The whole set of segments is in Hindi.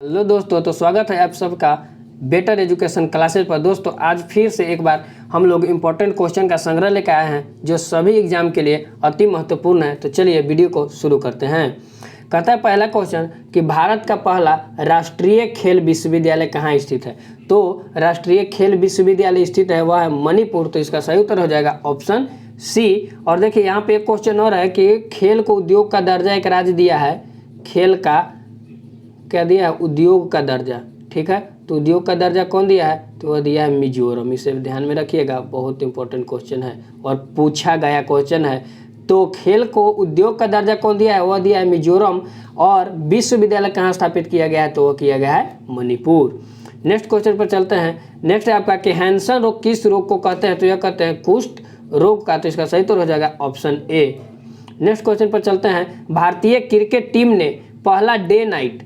हेलो दोस्तों, तो स्वागत है आप सबका बेटर एजुकेशन क्लासेस पर। दोस्तों आज फिर से एक बार हम लोग इम्पोर्टेंट क्वेश्चन का संग्रह लेकर आए हैं जो सभी एग्जाम के लिए अति महत्वपूर्ण है। तो चलिए वीडियो को शुरू करते हैं। कहता है पहला क्वेश्चन कि भारत का पहला राष्ट्रीय खेल विश्वविद्यालय कहाँ स्थित है। तो राष्ट्रीय खेल विश्वविद्यालय स्थित है वह है मणिपुर। तो इसका सही उत्तर हो जाएगा ऑप्शन सी। और देखिए यहाँ पे एक क्वेश्चन और है कि खेल को उद्योग का दर्जा एक राज्य दिया है, खेल का क्या दिया है, उद्योग का दर्जा। ठीक है, तो उद्योग का दर्जा कौन दिया है, तो वह दिया है मिजोरम। इसे ध्यान में रखिएगा, बहुत इंपॉर्टेंट क्वेश्चन है और पूछा गया क्वेश्चन है। तो खेल को उद्योग का दर्जा कौन दिया है, वह दिया है मिजोरम। और विश्वविद्यालय कहाँ स्थापित किया गया है, तो वह किया गया है मणिपुर। नेक्स्ट क्वेश्चन पर चलते हैं। नेक्स्ट है आपका कि हैंसन रोग किस रोग को कहते हैं, तो यह कहते हैं कुष्ठ रोग का। तो इसका सही उत्तर हो जाएगा ऑप्शन ए। नेक्स्ट क्वेश्चन पर चलते हैं। भारतीय क्रिकेट टीम ने पहला डे नाइट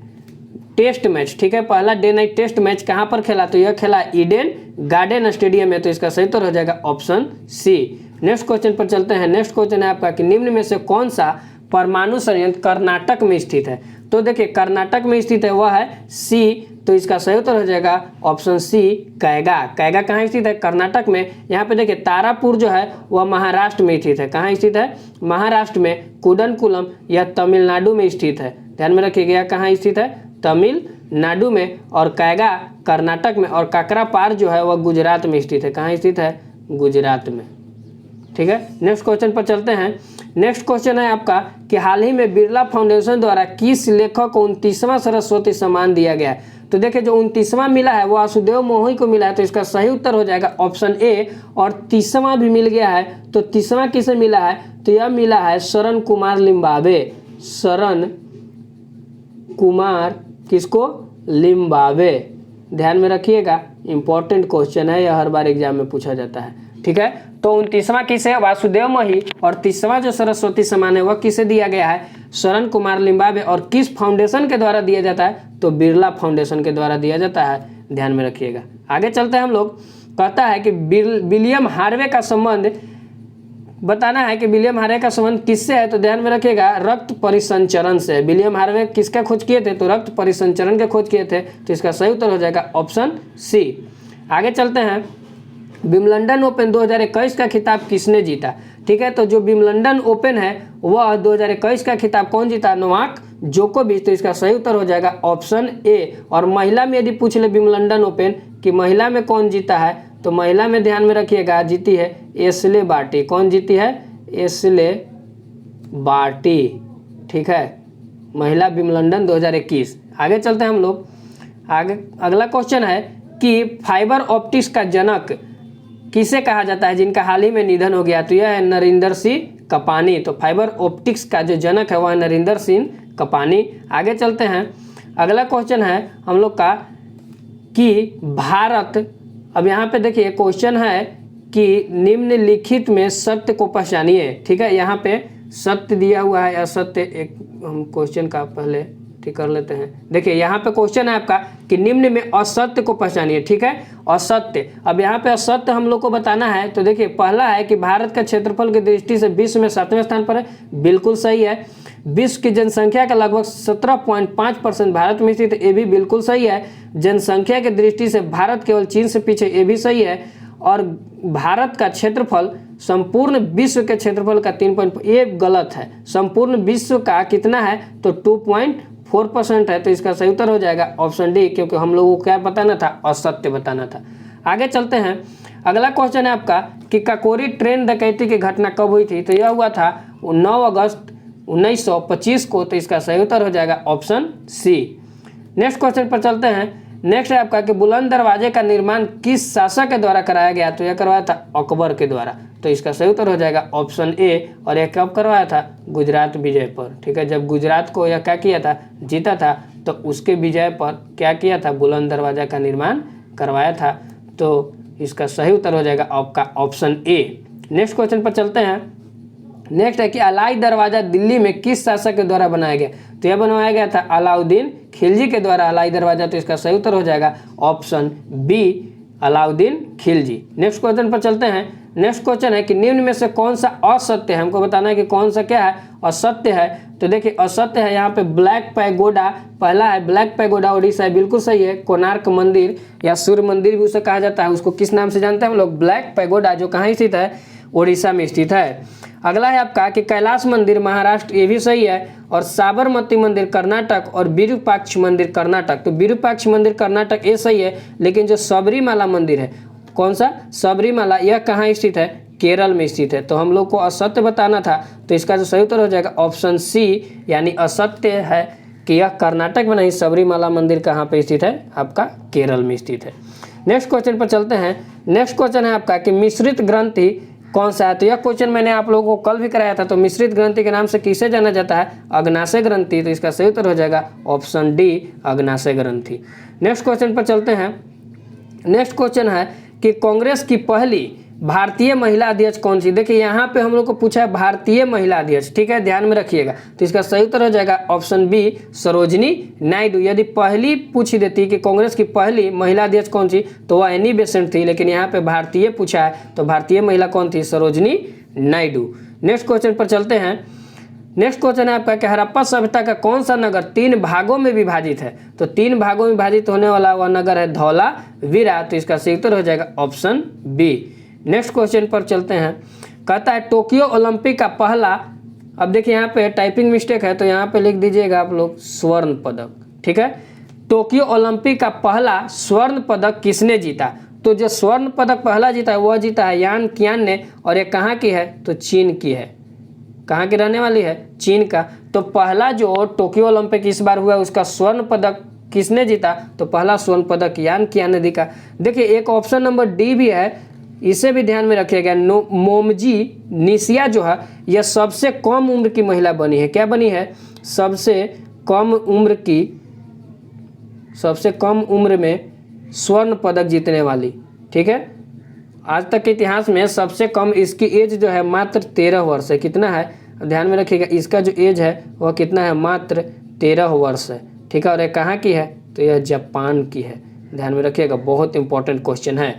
टेस्ट मैच, ठीक है, पहला डे नाइट टेस्ट मैच कहां पर खेला, तो यह खेला ईडन गार्डन स्टेडियम में। तो इसका सही उत्तर हो जाएगा ऑप्शन सी। नेक्स्ट क्वेश्चन पर चलते हैं। नेक्स्ट क्वेश्चन है आपका कि निम्न में से कौन सा परमाणु संयंत्र कर्नाटक में स्थित है। तो देखिए कर्नाटक में स्थित है वह है सी। तो इसका सही उत्तर हो जाएगा ऑप्शन सी कैगा। कैगा कहाँ स्थित है, कर्नाटक में। यहाँ पे देखिए तारापुर जो है वह महाराष्ट्र में स्थित है। कहाँ स्थित है, महाराष्ट्र में। कुडनकुलम यह तमिलनाडु में स्थित है। ध्यान में रखिएगा कहाँ स्थित है, तमिलनाडु में। और कैगा कर्नाटक में। और काकरापार जो है वह गुजरात में स्थित है। कहाँ स्थित है, गुजरात में। ठीक है, नेक्स्ट क्वेश्चन पर चलते हैं। नेक्स्ट क्वेश्चन है आपका कि हाल ही में बिरला फाउंडेशन द्वारा किस लेखक को 29वां सरस्वती सम्मान दिया गया है। तो देखिए जो 29वां मिला है वो वासुदेव मोही को मिला है। तो इसका सही उत्तर हो जाएगा ऑप्शन ए। और 30वां भी मिल गया है। तो 30वां किसे मिला है, तो यह मिला है शरण कुमार लिम्बावे। शरण कुमार किसको, लिम्बावे। ध्यान में रखिएगा, इंपॉर्टेंट क्वेश्चन है, यह हर बार एग्जाम में पूछा जाता है। ठीक है, तो 29वां किसे, वासुदेव मोही। और 30वां जो सरस्वती सम्मान है वह किसे दिया गया है, शरण कुमार लिम्बावे। और किस फाउंडेशन के द्वारा दिया जाता है, तो बिरला फाउंडेशन के द्वारा दिया जाता है। ध्यान में रखिएगा। आगे चलते हैं हम लोग। कहता है कि विलियम हार्वे का संबंध बताना है कि विलियम हार्वे का संबंध किससे है। तो ध्यान में रखिएगा रक्त परिसंचरण से। विलियम हार्वे किसका खोज किए थे, तो रक्त परिसंचरण के खोज किए थे। तो इसका सही उत्तर हो जाएगा ऑप्शन सी। आगे चलते हैं। विम्बलडन ओपन 2021 का खिताब किसने जीता। ठीक है, तो जो विम्बलडन ओपन है वह 2021 का खिताब कौन जीता, नोवाक जोकोविच। तो इसका सही उत्तर हो जाएगा ऑप्शन ए। और महिला में यदि पूछ ले विम्बलडन ओपन कि महिला में कौन जीता है, तो महिला में ध्यान में रखिएगा जीती है एशले बार्टी। कौन जीती है, एशले बार्टी। ठीक है, महिला विम्बलडन 2021। आगे चलते हैं हम लोग। आगे अगला क्वेश्चन है कि फाइबर ऑप्टिक्स का जनक किसे कहा जाता है जिनका हाल ही में निधन हो गया। तो यह है नरेंद्र सिंह कपानी। तो फाइबर ऑप्टिक्स का जो जनक है वह नरेंद्र सिंह कपानी। आगे चलते हैं। अगला क्वेश्चन है हम लोग का कि भारत, अब यहाँ पे देखिए क्वेश्चन है कि निम्नलिखित में सत्य को पहचानिए। ठीक है, यहाँ पे सत्य दिया हुआ है, असत्य। एक हम क्वेश्चन का पहले ठीक कर लेते हैं। देखिए यहाँ पे क्वेश्चन है आपका कि निम्न में असत्य को पहचानिए। ठीक है, असत्य। अब यहाँ पे असत्य हम लोग को बताना है। तो देखिए पहला है कि भारत का क्षेत्रफल की दृष्टि से विश्व में 7वें स्थान पर है। बिल्कुल सही है। विश्व की जनसंख्या का लगभग 17.5% भारत में स्थित है। ये भी बिल्कुल सही है। जनसंख्या की दृष्टि से भारत केवल चीन से पीछे, ये भी सही है। और भारत का क्षेत्रफल संपूर्ण विश्व के क्षेत्रफल का 3. ये गलत है। संपूर्ण विश्व का कितना है, तो 2.4% है। तो इसका सही उत्तर हो जाएगा ऑप्शन डी, क्योंकि हम लोगों को क्या बताना था, असत्य बताना था। आगे चलते हैं। अगला क्वेश्चन है आपका कि काकोरी ट्रेन डकैती की घटना कब हुई थी। तो यह हुआ था 9 अगस्त 1925 को। तो इसका सही उत्तर हो जाएगा ऑप्शन सी। नेक्स्ट क्वेश्चन पर चलते हैं। नेक्स्ट है आपका कि बुलंद दरवाजे का निर्माण किस शासक के द्वारा कराया गया। तो यह करवाया था अकबर के द्वारा। तो इसका सही उत्तर हो जाएगा ऑप्शन ए। और यह कब करवाया था, गुजरात विजय पर। ठीक है, जब गुजरात को यह क्या किया था, जीता था, तो उसके विजय पर क्या किया था, बुलंद दरवाजा का निर्माण करवाया था। तो इसका सही उत्तर हो जाएगा आपका ऑप्शन ए। नेक्स्ट क्वेश्चन पर चलते हैं। नेक्स्ट है कि अलाई दरवाजा दिल्ली में किस शासक के द्वारा बनाया गया। तो यह बनवाया गया था अलाउद्दीन खिलजी के द्वारा अलाई दरवाजा। तो इसका सही उत्तर हो जाएगा option B, Alauddin Khilji. Next question पर चलते हैं। नेक्स्ट क्वेश्चन है कि निम्न में से कौन सा असत्य है, हमको बताना है कि कौन सा क्या है, असत्य है। तो देखिए असत्य है यहाँ पे ब्लैक पैगोडा, पहला है ब्लैक पैगोडा उड़ीसा है, बिल्कुल सही है। कोणार्क मंदिर या सूर्य मंदिर भी उसे कहा जाता है, उसको किस नाम से जानते हैं हम लोग, ब्लैक पैगोडा, जो कहाँ स्थित है, उड़ीसा में स्थित है। अगला है आपका कि कैलाश मंदिर महाराष्ट्र, ये भी सही है। और साबरमती मंदिर कर्नाटक और विरूपाक्ष मंदिर कर्नाटक, तो विरूपाक्ष मंदिर कर्नाटक ये सही है। लेकिन जो सबरीमाला मंदिर है, कौन सा, सबरीमाला, यह कहाँ स्थित है, केरल में स्थित है। तो हम लोग को असत्य बताना था, तो इसका जो सही उत्तर हो जाएगा ऑप्शन सी, यानी असत्य है कि यह कर्नाटक में नहीं, सबरीमाला मंदिर कहाँ पे स्थित है, आपका केरल में स्थित है। नेक्स्ट क्वेश्चन पर चलते हैं। नेक्स्ट क्वेश्चन है आपका कि मिश्रित ग्रंथि कौन सा है। तो यह क्वेश्चन मैंने आप लोगों को कल भी कराया था। तो मिश्रित ग्रंथि के नाम से किसे जाना जाता है, अग्नाशय ग्रंथि। तो इसका सही उत्तर हो जाएगा ऑप्शन डी, अग्नाशय ग्रंथि। नेक्स्ट क्वेश्चन पर चलते हैं। नेक्स्ट क्वेश्चन है कि कांग्रेस की पहली भारतीय महिला अध्यक्ष कौन सी। देखिए यहाँ पे हम लोग को पूछा है भारतीय महिला अध्यक्ष, ठीक है, ध्यान में रखिएगा। तो इसका सही उत्तर हो जाएगा ऑप्शन बी, सरोजिनी नायडू। यदि पहली पूछ देती कि कांग्रेस की पहली महिला अध्यक्ष कौन सी, तो वह एनी बेसेंट थी, लेकिन यहाँ पे भारतीय पूछा है, तो भारतीय महिला कौन थी, सरोजिनी नायडू। नेक्स्ट क्वेश्चन पर चलते हैं। नेक्स्ट क्वेश्चन है आपका कि हड़प्पा सभ्यता का कौन सा नगर 3 भागों में विभाजित है। तो 3 भागों में विभाजित होने वाला वह नगर है धौलावीरा। तो इसका सही उत्तर हो जाएगा ऑप्शन बी। नेक्स्ट क्वेश्चन पर चलते हैं। कहता है टोक्यो ओलंपिक का पहला, अब देखिए यहाँ पे टाइपिंग मिस्टेक है, तो यहाँ पे लिख दीजिएगा आप लोग स्वर्ण पदक, ठीक है। टोक्यो ओलंपिक का पहला स्वर्ण पदक किसने जीता। तो जो स्वर्ण पदक पहला जीता है वह जीता है यान कियान ने, और ये कहाँ की है, तो चीन की है। कहाँ की रहने वाली है, चीन का। तो पहला जो टोक्यो ओलंपिक इस बार हुआ उसका स्वर्ण पदक किसने जीता, तो पहला स्वर्ण पदक यान कियान ने जीता। देखिए एक ऑप्शन नंबर डी भी है, इसे भी ध्यान में रखिएगा। मोमजी निशिया जो है यह सबसे कम उम्र की महिला बनी है। क्या बनी है, सबसे कम उम्र की, सबसे कम उम्र में स्वर्ण पदक जीतने वाली, ठीक है। आज तक के इतिहास में सबसे कम इसकी एज जो है मात्र 13 वर्ष है। कितना है, ध्यान में रखिएगा, इसका जो एज है वह कितना है, मात्र 13 वर्ष है, ठीक है। और ये कहाँ की है, तो यह जापान की है। ध्यान में रखिएगा, बहुत इंपॉर्टेंट क्वेश्चन है।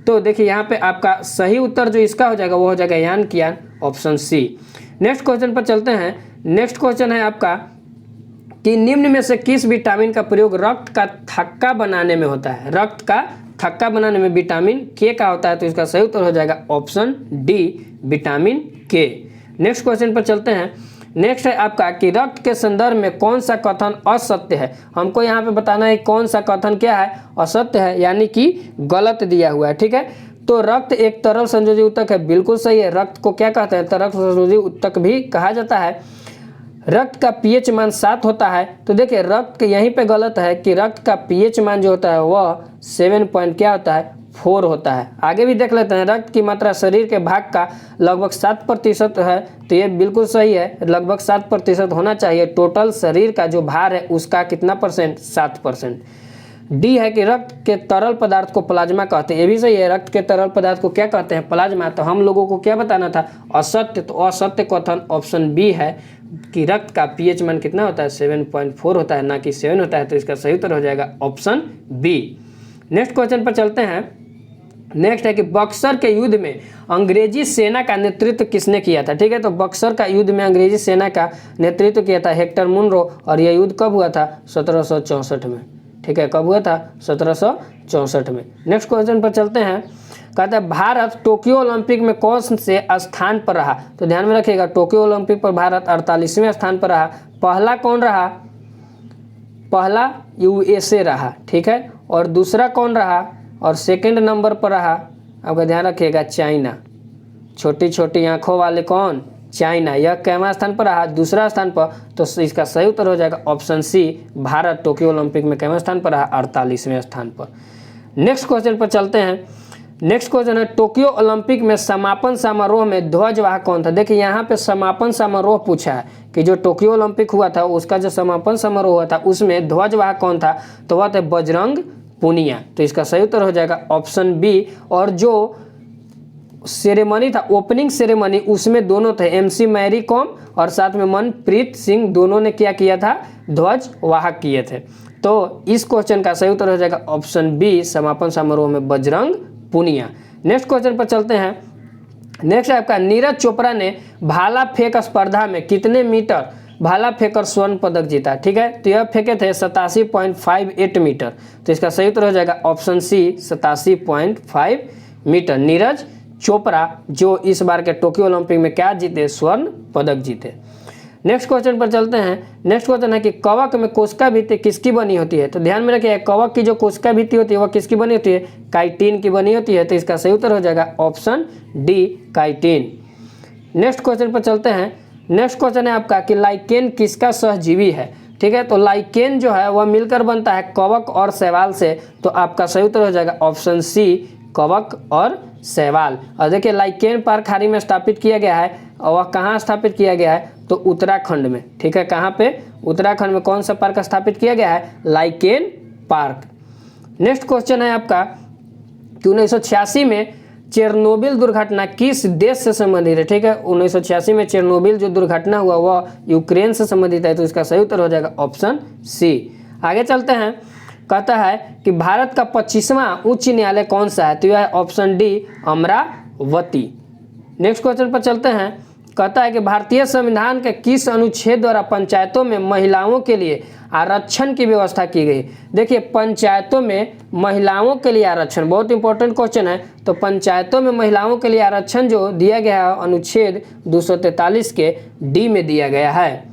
तो देखिए यहाँ पे आपका सही उत्तर जो इसका हो जाएगा वो हो जाएगा यान कियान, ऑप्शन सी। नेक्स्ट क्वेश्चन पर चलते हैं। नेक्स्ट क्वेश्चन है आपका कि निम्न में से किस विटामिन का प्रयोग रक्त का थक्का बनाने में होता है। रक्त का थक्का बनाने में विटामिन के का होता है। तो इसका सही उत्तर हो जाएगा ऑप्शन डी, विटामिन के। नेक्स्ट क्वेश्चन पर चलते हैं। नेक्स्ट है आपका कि रक्त के संदर्भ में कौन सा कथन असत्य है। हमको यहाँ पे बताना है कौन सा कथन क्या है, असत्य है, यानी कि गलत दिया हुआ है, ठीक है। तो रक्त एक तरल संयोजी ऊतक है, बिल्कुल सही है। रक्त को क्या कहते हैं, तरल संयोजी ऊतक भी कहा जाता है। रक्त का पीएच मान 7 होता है। तो देखिए रक्त के यहीं पे गलत है कि रक्त का पीएच मान जो होता है वह 7 पॉइंट क्या होता है, 4 होता है। आगे भी देख लेते हैं। रक्त की मात्रा शरीर के भाग का लगभग 7% है। तो ये बिल्कुल सही है, लगभग 7% होना चाहिए। टोटल शरीर का जो भार है उसका कितना परसेंट, 7%। डी है कि रक्त के तरल पदार्थ को प्लाज्मा कहते हैं, ये भी सही है। रक्त के तरल पदार्थ को क्या कहते हैं, प्लाज्मा। तो हम लोगों को क्या बताना था, असत्य। तो असत्य कथन ऑप्शन बी है कि रक्त का पीएच मान कितना होता है, 7.4 होता है, ना कि 7 होता है। तो इसका सही उत्तर हो जाएगा ऑप्शन बी। नेक्स्ट क्वेश्चन पर चलते हैं। नेक्स्ट है कि बक्सर के युद्ध में अंग्रेजी सेना का नेतृत्व किसने किया था, ठीक है। तो बक्सर का युद्ध में अंग्रेजी सेना का नेतृत्व किया था हेक्टर मुनरो। और यह युद्ध कब हुआ था, 1764 में, ठीक है। कब हुआ था, 1764 में। नेक्स्ट क्वेश्चन पर चलते हैं। कहता है भारत टोक्यो ओलंपिक में कौन से स्थान पर रहा। तो ध्यान में रखिएगा, टोक्यो ओलंपिक पर भारत 48वें स्थान पर रहा। पहला कौन रहा, पहला यूएसए रहा, ठीक है। और दूसरा कौन रहा, और सेकंड नंबर पर रहा, आपका ध्यान रखिएगा, चाइना। छोटी छोटी आंखों वाले कौन, चाइना। यह कैवा स्थान पर रहा, दूसरा स्थान पर। तो इसका सही उत्तर हो जाएगा option C, Bharat Tokyo Olympic में कैवा स्थान पर रहा, 48वें स्थान पर। नेक्स्ट क्वेश्चन पर चलते हैं। नेक्स्ट क्वेश्चन है टोक्यो ओलंपिक में समापन समारोह में ध्वजवाहक कौन था। देखिए यहाँ पे समापन समारोह पूछा है कि जो टोक्यो ओलंपिक हुआ था उसका जो समापन समारोह हुआ था उसमें ध्वजवाहक कौन था, तो वह थे बजरंग पुनिया। तो इसका सही उत्तर हो जाएगा ऑप्शन बी। और जो सेरेमनी था, ओपनिंग सेरेमनी, उसमें दोनों थे, MC मैरी कॉम और साथ में मनप्रीत सिंह, दोनों ने क्या किया था, ध्वज वाहक किए थे। तो इस क्वेश्चन का सही उत्तर हो जाएगा ऑप्शन बी, समापन समारोह में बजरंग पूनिया। नेक्स्ट क्वेश्चन पर चलते हैं। नेक्स्ट है आपका नीरज चोपड़ा ने भाला फेंक स्पर्धा में कितने मीटर भाला फेंकर स्वर्ण पदक जीता। ठीक है, तो यह फेंके थे 87.58 मीटर। तो इसका सही उत्तर हो जाएगा option C, 87.5 meter. Neeraj Chopra जो इस बार के टोक्यो ओलंपिक में क्या जीते, स्वर्ण पदक जीते। नेक्स्ट क्वेश्चन पर चलते हैं। नेक्स्ट क्वेश्चन है कि कवक में कोशिका भित्ति किसकी बनी होती है। तो ध्यान में रखिए, कवक की जो कोशिका भित्ति होती है वह किसकी बनी होती है, काइटिन की बनी होती है। तो इसका सही उत्तर हो जाएगा option D, chitin. Next question पर चलते हैं। नेक्स्ट क्वेश्चन है आपका कि लाइकेन किसका सहजीवी है। ठीक है, तो लाइकेन जो है वह मिलकर बनता है कवक और शैवाल से। तो आपका सही उत्तर हो जाएगा ऑप्शन सी, कवक और शैवाल। और देखिए लाइकेन पार्क खाड़ी में स्थापित किया गया है और वह कहाँ स्थापित किया गया है, तो उत्तराखंड में। ठीक है, कहाँ पे, उत्तराखंड में। कौन सा पार्क स्थापित किया गया है, लाइकेन पार्क। नेक्स्ट क्वेश्चन है आपका कि 1986 में चेरनोबिल दुर्घटना किस देश से संबंधित है। ठीक है, 1986 में चेरनोबिल जो दुर्घटना हुआ वह यूक्रेन से संबंधित है। तो इसका सही उत्तर हो जाएगा ऑप्शन सी। आगे चलते हैं। कहता है कि भारत का 25वां उच्च न्यायालय कौन सा है। तो यह है option D, Amravati. Next question पर चलते हैं। कहता है कि भारतीय संविधान के किस अनुच्छेद द्वारा पंचायतों में महिलाओं के लिए आरक्षण की व्यवस्था की गई। देखिए पंचायतों में महिलाओं के लिए आरक्षण बहुत इंपॉर्टेंट क्वेश्चन है। तो पंचायतों में महिलाओं के लिए आरक्षण जो दिया गया है अनुच्छेद 243 के डी में दिया गया है।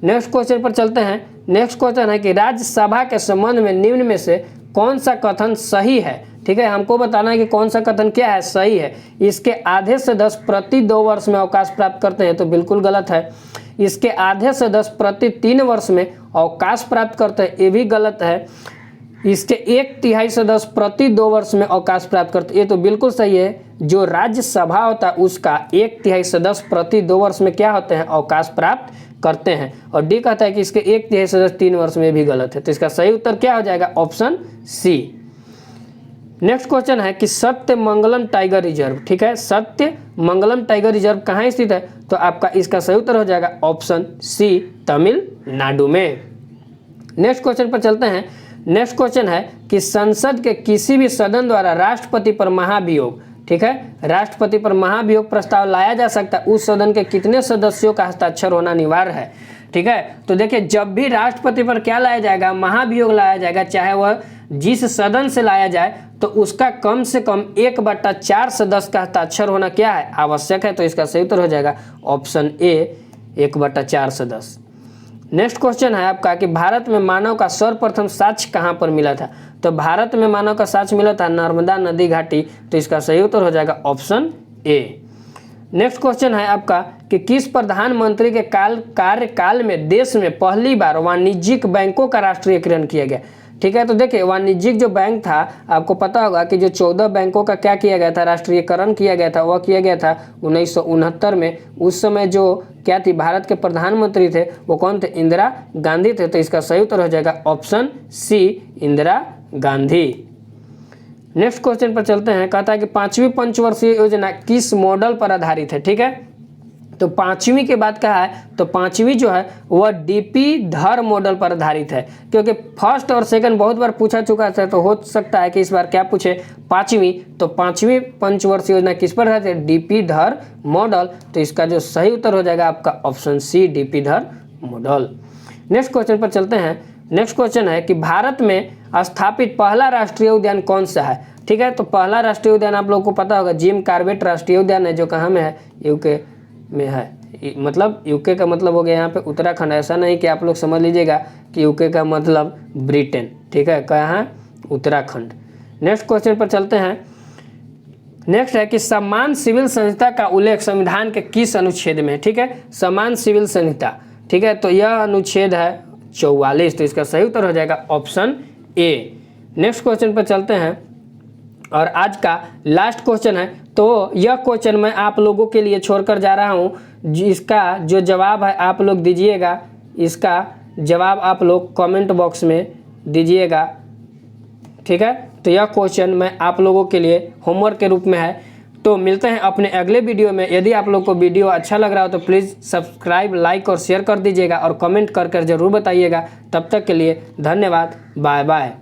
नेक्स्ट क्वेश्चन पर चलते हैं। नेक्स्ट क्वेश्चन है कि राज्यसभा के संबंध में निम्न में से कौन सा कथन सही है। ठीक है, हमको बताना है कि कौन सा कथन क्या है, सही है। इसके आधे से 10 प्रति 2 वर्ष में अवकाश प्राप्त करते हैं, तो बिल्कुल गलत है। इसके आधे से 10 प्रति 3 वर्ष में अवकाश प्राप्त करते हैं, ये भी गलत है। इसके 1/3 से 10 प्रति 2 वर्ष में अवकाश प्राप्त करते हैं, ये तो बिल्कुल सही है। जो राज्यसभा होता है उसका 1/3 से 10 प्रति 2 वर्ष में क्या होते हैं, अवकाश प्राप्त करते हैं। और डी कहता है कि इसके 1/3 से 10 3 वर्ष में भी गलत है। तो इसका सही उत्तर क्या हो जाएगा, ऑप्शन सी। नेक्स्ट क्वेश्चन है कि सत्यमंगलम टाइगर रिजर्व। ठीक है, सत्यमंगलम टाइगर रिजर्व कहाँ स्थित है। तो आपका इसका सही उत्तर हो जाएगा ऑप्शन सी, तमिलनाडु में। नेक्स्ट क्वेश्चन पर चलते हैं। नेक्स्ट क्वेश्चन है कि संसद के किसी भी सदन द्वारा राष्ट्रपति पर महाभियोग, ठीक है, राष्ट्रपति पर महाभियोग प्रस्ताव लाया जा सकता है, उस सदन के कितने सदस्यों का हस्ताक्षर होना अनिवार्य है। ठीक है, तो देखिए जब भी राष्ट्रपति पर क्या लाया जाएगा, महाभियोग लाया जाएगा, चाहे वह जिस सदन से लाया जाए, तो उसका कम से कम 1/4 सदस्य का हस्ताक्षर होना क्या है, आवश्यक है। तो इसका सही उत्तर हो जाएगा ऑप्शन ए, 1/4 सदस्य। नेक्स्ट क्वेश्चन है आपका कि भारत में मानव का सर्वप्रथम साक्ष्य कहाँ पर मिला था। तो भारत में मानव का साक्ष्य मिला था नर्मदा नदी घाटी। तो इसका सही उत्तर हो जाएगा ऑप्शन ए। नेक्स्ट क्वेश्चन है आपका कि किस प्रधानमंत्री के कार्यकाल में देश में पहली बार वाणिज्यिक बैंकों का राष्ट्रीयकरण किया गया। ठीक है, तो देखिए वाणिज्यिक जो बैंक था, आपको पता होगा कि जो 14 बैंकों का क्या किया गया था, राष्ट्रीयकरण किया गया था, वह किया गया था 1969 में। उस समय जो क्या थी, भारत के प्रधानमंत्री थे वो कौन थे, इंदिरा गांधी थे। तो इसका सही उत्तर हो जाएगा option C, Indira Gandhi. Next question पर चलते हैं। कहता है कि 5वीं पंचवर्षीय योजना किस मॉडल पर आधारित है। ठीक है, तो 5वीं के बाद कहा है, तो 5वीं जो है वह डीपी धर मॉडल पर आधारित है। क्योंकि फर्स्ट और सेकंड बहुत बार पूछा चुका था, तो हो सकता है कि इस बार क्या पूछे, 5वीं। तो 5वीं पंचवर्षीय योजना किस पर आधारित है, डीपी धर मॉडल। तो इसका जो सही उत्तर हो जाएगा आपका ऑप्शन सी, डीपी धर मॉडल। नेक्स्ट क्वेश्चन पर चलते हैं। नेक्स्ट क्वेश्चन है कि भारत में स्थापित पहला राष्ट्रीय उद्यान कौन सा है। ठीक है, तो पहला राष्ट्रीय उद्यान आप लोगों को पता होगा, जिम कॉर्बेट राष्ट्रीय उद्यान है, जो कहाँ में है, यूके में है। मतलब यूके का मतलब हो गया यहाँ पे उत्तराखंड। ऐसा नहीं कि आप लोग समझ लीजिएगा कि यूके का मतलब ब्रिटेन। ठीक है, कहाँ, उत्तराखंड। नेक्स्ट क्वेश्चन पर चलते हैं। नेक्स्ट है कि समान सिविल संहिता का उल्लेख संविधान के किस अनुच्छेद में है। ठीक है, समान सिविल संहिता। ठीक है, तो यह अनुच्छेद है 44। तो इसका सही उत्तर हो जाएगा ऑप्शन ए। नेक्स्ट क्वेश्चन पर चलते हैं और आज का लास्ट क्वेश्चन है। तो यह क्वेश्चन मैं आप लोगों के लिए छोड़कर जा रहा हूँ, इसका जो जवाब है आप लोग दीजिएगा। इसका जवाब आप लोग कमेंट बॉक्स में दीजिएगा। ठीक है, तो यह क्वेश्चन मैं आप लोगों के लिए होमवर्क के रूप में है। तो तो मिलते हैं अपने अगले वीडियो में। यदि आप लोग को वीडियो अच्छा लग रहा हो तो प्लीज़ सब्सक्राइब, लाइक और शेयर कर दीजिएगा और कमेंट कर जरूर बताइएगा। तब तक के लिए धन्यवाद, बाय बाय।